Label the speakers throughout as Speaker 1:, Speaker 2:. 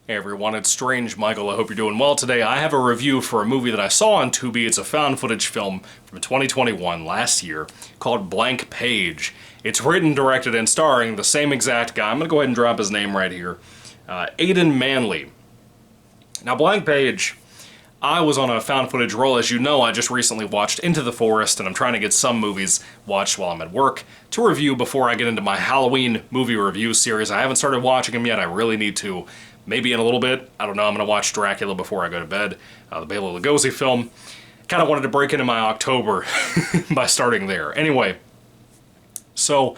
Speaker 1: Hey everyone, it's Strange Michael. I hope you're doing well today. I have a review for a movie that I saw on Tubi. It's a found footage film from 2021, last year, called Blank Page. It's written, directed, and starring the same exact guy. I'm going to go ahead and drop his name right here. Aiden Manley. Now, Blank Page, I was on a found footage roll. As you know, I just recently watched Into the Forest, and I'm trying to get some movies watched while I'm at work to review before I get into my Halloween movie review series. I haven't started watching them yet. I really need to. Maybe in a little bit. I don't know. I'm going to watch Dracula before I go to bed. The Bela Lugosi film. Kind of wanted to break into my October by starting there. Anyway, so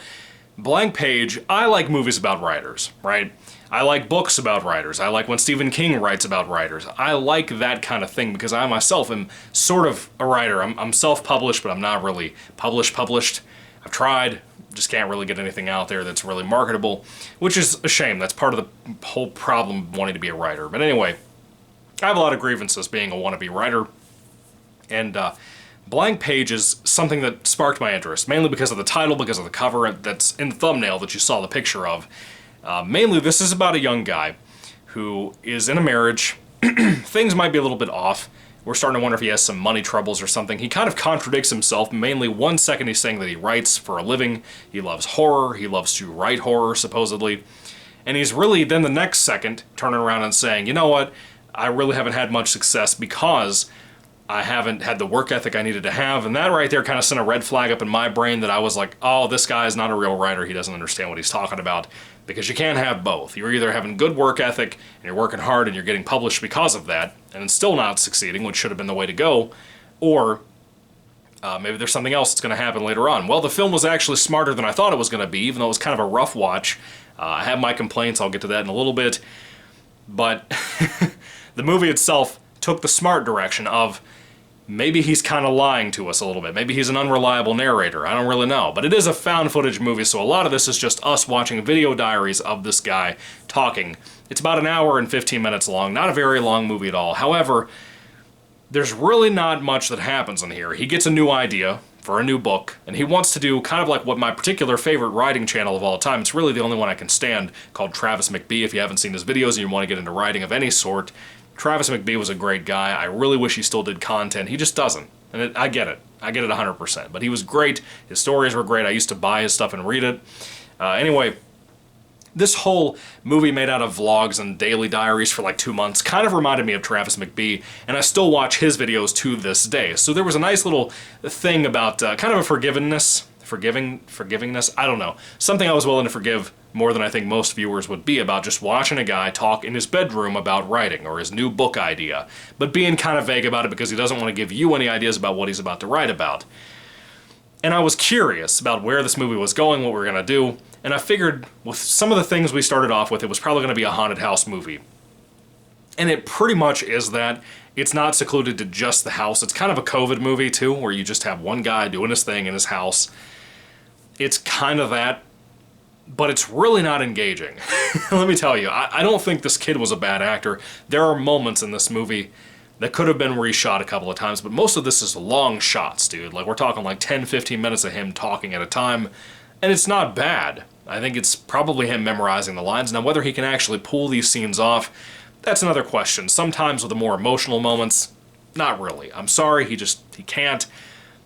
Speaker 1: Blank Page, I like movies about writers, right? I like books about writers. I like when Stephen King writes about writers. I like that kind of thing because I myself am sort of a writer. I'm self-published, but I'm not really published. I've tried. Just can't really get anything out there that's really marketable, which is a shame. That's part of the whole problem wanting to be a writer. But anyway, I have a lot of grievances being a wannabe writer, and Blank Page is something that sparked my interest, mainly because of the title, because of the cover that's in the thumbnail that you saw the picture of. Mainly, this is about a young guy who is in a marriage. Things might be a little bit off. We're starting to wonder if he has some money troubles or something. He kind of contradicts himself. Mainly, one second he's saying that he writes for a living. He loves horror. He loves to write horror, supposedly. And he's really, then the next second, turning around and saying, you know what? I really haven't had much success because I haven't had the work ethic I needed to have. And that right there kind of sent a red flag up in my brain that I was like, oh, this guy is not a real writer. He doesn't understand what he's talking about. Because you can't have both. You're either having good work ethic and you're working hard and you're getting published because of that, and it's still not succeeding, which should have been the way to go, or maybe there's something else that's going to happen later on. Well, the film was actually smarter than I thought it was going to be, even though it was kind of a rough watch. I have my complaints, I'll get to that in a little bit, but the movie itself took the smart direction of maybe he's kind of lying to us a little bit. Maybe he's an unreliable narrator. I don't really know. But it is a found footage movie, so a lot of this is just us watching video diaries of this guy talking. It's about an hour and 15 minutes long. Not a very long movie at all. However, there's really not much that happens in here. He gets a new idea for a new book, and he wants to do kind of like what my particular favorite writing channel of all time, it's really the only one I can stand, called Travis McBee. If you haven't seen his videos and you want to get into writing of any sort, Travis McBee was a great guy. I really wish he still did content. He just doesn't. And I get it. I get it 100%. But he was great. His stories were great. I used to buy his stuff and read it. Anyway, this whole movie made out of vlogs and daily diaries for like 2 months kind of reminded me of Travis McBee, and I still watch his videos to this day. So there was a nice little thing about kind of a forgivingness, I don't know. Something I was willing to forgive more than I think most viewers would be about just watching a guy talk in his bedroom about writing or his new book idea, but being kind of vague about it because he doesn't want to give you any ideas about what he's about to write about. And I was curious about where this movie was going, what we were going to do, and I figured with some of the things we started off with, it was probably going to be a haunted house movie. And it pretty much is that. It's not secluded to just the house. It's kind of a COVID movie too, where you just have one guy doing his thing in his house. It's kind of that, but it's really not engaging. Let me tell you, I don't think this kid was a bad actor. There are moments in this movie that could have been reshot a couple of times, but most of this is long shots, dude. Like, we're talking like 10, 15 minutes of him talking at a time, and it's not bad. I think it's probably him memorizing the lines. Now, whether he can actually pull these scenes off, that's another question. Sometimes with the more emotional moments, not really. I'm sorry, he can't.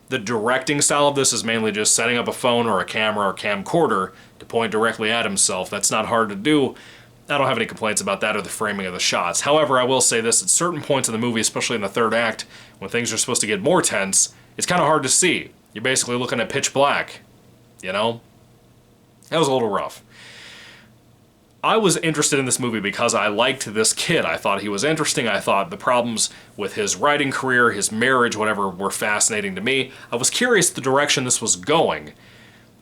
Speaker 1: The directing style of this is mainly just setting up a phone or a camera or camcorder to point directly at himself. That's not hard to do. I don't have any complaints about that or the framing of the shots. However, I will say this, at certain points in the movie, especially in the third act, when things are supposed to get more tense, it's kind of hard to see. You're basically looking at pitch black, you know? That was a little rough. I was interested in this movie because I liked this kid. I thought he was interesting. I thought the problems with his writing career, his marriage, whatever, were fascinating to me. I was curious the direction this was going.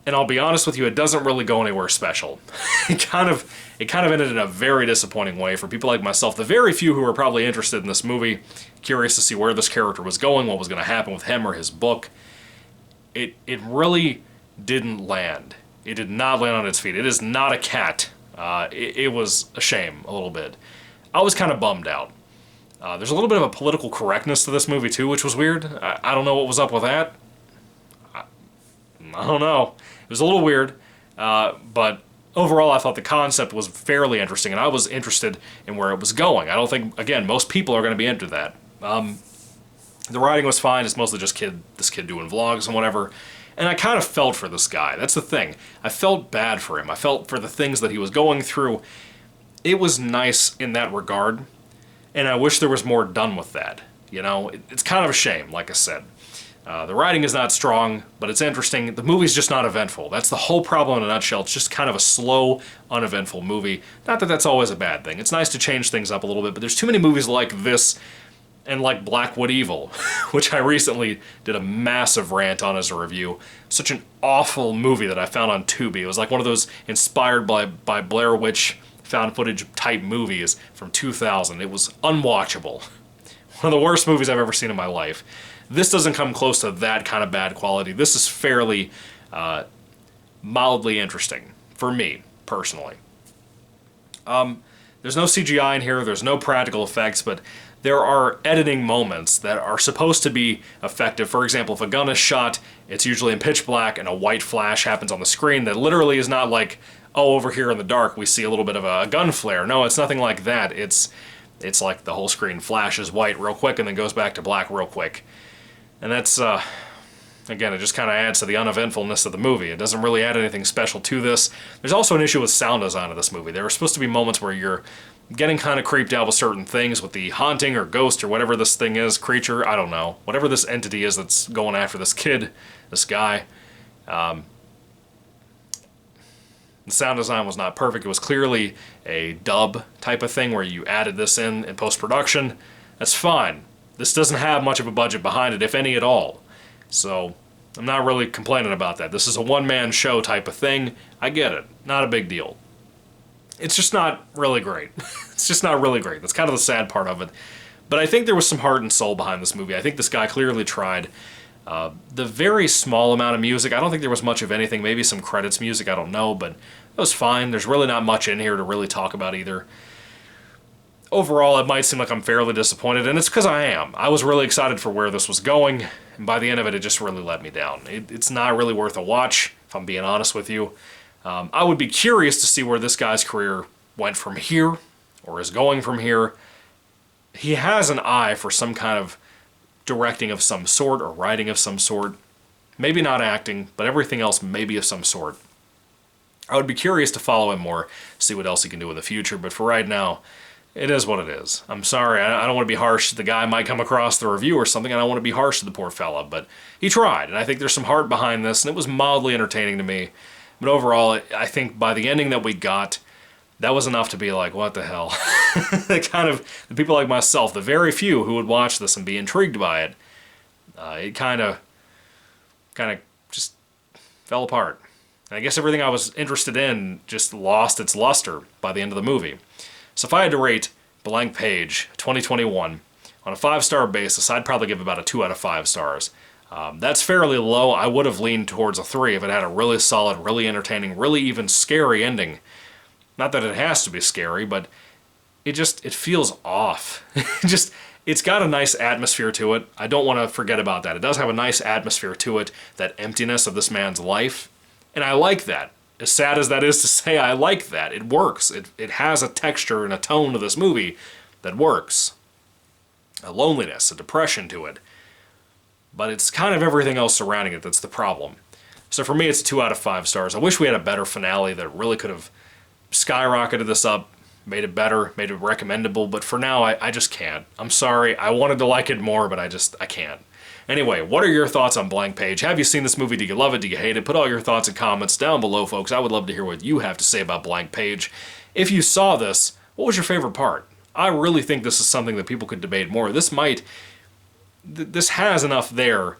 Speaker 1: And I'll be honest with you, it doesn't really go anywhere special. It kind of ended in a very disappointing way for people like myself, the very few who were probably interested in this movie, curious to see where this character was going, what was going to happen with him or his book. It really didn't land. It did not land on its feet. It is not a cat. It was a shame, a little bit. I was kind of bummed out. There's a little bit of a political correctness to this movie, too, which was weird. I don't know what was up with that. I don't know. It was a little weird, but overall, I thought the concept was fairly interesting, and I was interested in where it was going. I don't think, again, most people are going to be into that. The writing was fine. It's mostly just this kid doing vlogs and whatever. And I kind of felt for this guy. That's the thing. I felt bad for him. I felt for the things that he was going through. It was nice in that regard, and I wish there was more done with that. You know, it's kind of a shame, like I said. The writing is not strong, but it's interesting. The movie's just not eventful. That's the whole problem in a nutshell. It's just kind of a slow, uneventful movie. Not that that's always a bad thing. It's nice to change things up a little bit, but there's too many movies like this and like Blackwood Evil, which I recently did a massive rant on as a review. Such an awful movie that I found on Tubi. It was like one of those inspired by Blair Witch found footage type movies from 2000. It was unwatchable. One of the worst movies I've ever seen in my life. This doesn't come close to that kind of bad quality. This is fairly mildly interesting, for me, personally. There's no CGI in here, there's no practical effects, but there are editing moments that are supposed to be effective. For example, if a gun is shot, it's usually in pitch black and a white flash happens on the screen that literally is not like, oh, over here in the dark we see a little bit of a gun flare. No, it's nothing like that. It's like the whole screen flashes white real quick and then goes back to black real quick. And that's, again, it just kind of adds to the uneventfulness of the movie. It doesn't really add anything special to this. There's also an issue with sound design of this movie. There are supposed to be moments where you're getting kind of creeped out with certain things, with the haunting or ghost or whatever this thing is, creature, I don't know. Whatever this entity is that's going after this kid, this guy. The sound design was not perfect. It was clearly a dub type of thing where you added this in post-production. That's fine. This doesn't have much of a budget behind it, if any at all. So I'm not really complaining about that. This is a one-man show type of thing. I get it. Not a big deal. It's just not really great. It's just not really great. That's kind of the sad part of it. But I think there was some heart and soul behind this movie. I think this guy clearly tried. The very small amount of music, I don't think there was much of anything. Maybe some credits music, I don't know, but it was fine. There's really not much in here to really talk about either. Overall, it might seem like I'm fairly disappointed, and it's because I am. I was really excited for where this was going, and by the end of it, it just really let me down. It's not really worth a watch, if I'm being honest with you. I would be curious to see where this guy's career went from here, or is going from here. He has an eye for some kind of directing of some sort, or writing of some sort. Maybe not acting, but everything else maybe of some sort. I would be curious to follow him more, see what else he can do in the future, but for right now, it is what it is. I'm sorry, I don't want to be harsh. The guy might come across the review or something, and I don't want to be harsh to the poor fella, but he tried, and I think there's some heart behind this, and it was mildly entertaining to me. But overall, I think by the ending that we got, that was enough to be like, what the hell? The people like myself, the very few who would watch this and be intrigued by it, it kind of just fell apart. And I guess everything I was interested in just lost its luster by the end of the movie. So if I had to rate Blank Page 2021 on a 5-star basis, I'd probably give about a 2 out of 5 stars. That's fairly low. I would have leaned towards a 3 if it had a really solid, really entertaining, really even scary ending. Not that it has to be scary, but it feels off. It's got a nice atmosphere to it. I don't want to forget about that. It does have a nice atmosphere to it, that emptiness of this man's life, and I like that. As sad as that is to say, I like that. It works. It has a texture and a tone to this movie that works. A loneliness, a depression to it. But it's kind of everything else surrounding it that's the problem. So for me, it's a 2 out of 5 stars. I wish we had a better finale that really could have skyrocketed this up, made it better, made it recommendable, but for now, I just can't. I'm sorry. I wanted to like it more, but I can't. Anyway, what are your thoughts on Blank Page? Have you seen this movie? Do you love it? Do you hate it? Put all your thoughts and comments down below, folks. I would love to hear what you have to say about Blank Page. If you saw this, what was your favorite part? I really think this is something that people could debate more. This has enough there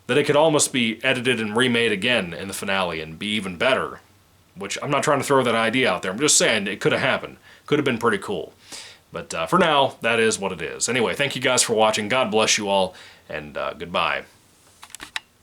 Speaker 1: that it could almost be edited and remade again in the finale and be even better. Which, I'm not trying to throw that idea out there. I'm just saying it could have happened. Could have been pretty cool. But for now, that is what it is. Anyway, thank you guys for watching. God bless you all, and goodbye.